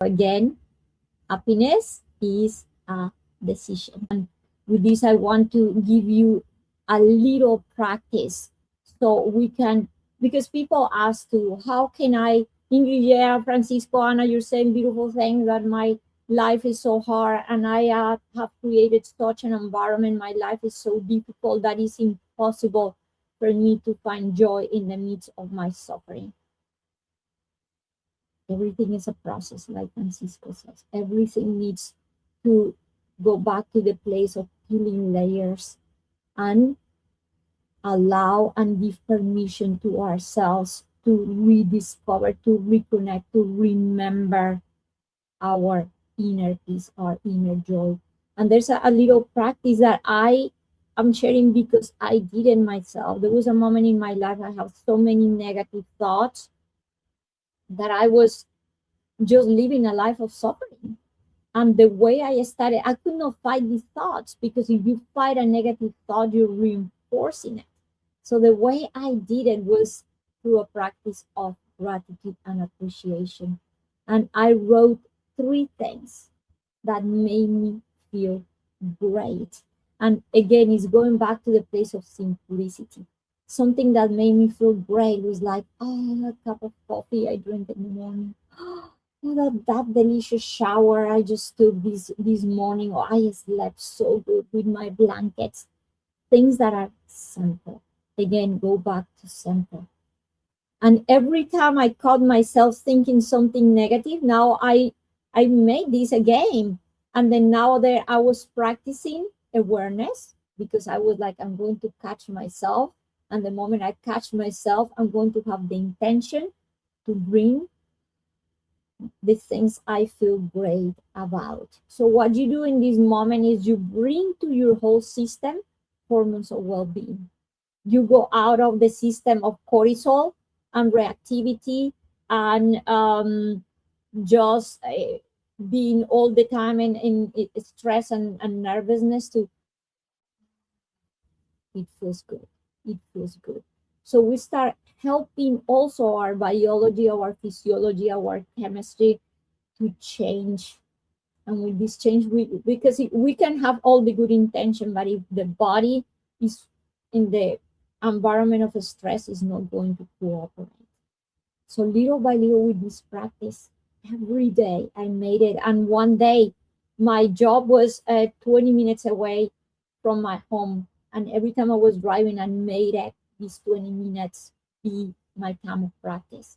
Again, happiness is a decision. And with this, I want to give you a little practice so we can, because people ask to, how can I, Ingrid, yeah, Francisco, Anna, you're saying beautiful things that my life is so hard and I have created such an environment. My life is so difficult that it's impossible for me to find joy in the midst of my suffering. Everything is a process, like Francisco says. Everything needs to go back to the place of peeling layers and allow and give permission to ourselves to rediscover, to reconnect, to remember our inner peace, our inner joy. And there's a little practice that I'm sharing because I did it myself. There was a moment in my life I have so many negative thoughts that I was just living a life of suffering. And the way I started, I could not fight these thoughts, because if you fight a negative thought, you're reinforcing it. So the way I did it was through a practice of gratitude and appreciation. And I wrote 3 things that made me feel great. And again, it's going back to the place of simplicity. Something that made me feel great was like, oh, a cup of coffee I drink in the morning. Oh, that delicious shower I just took this morning, or I slept so good with my blankets. Things that are simple. Again, go back to simple. And every time I caught myself thinking something negative, now I made this a game. And then now there I was practicing awareness, because I was like, I'm going to catch myself. And the moment I catch myself, I'm going to have the intention to bring the things I feel great about. So what you do in this moment is you bring to your whole system hormones of well-being. You go out of the system of cortisol and reactivity and just being all the time in stress and nervousness to, it feels good. It feels good. So we start helping also our biology, our physiology, our chemistry to change. And with this change, we can have all the good intention, but if the body is in the environment of stress, is not going to cooperate. So little by little with this practice, every day I made it. And one day my job was 20 minutes away from my home. And every time I was driving, I made it these 20 minutes be my time of practice.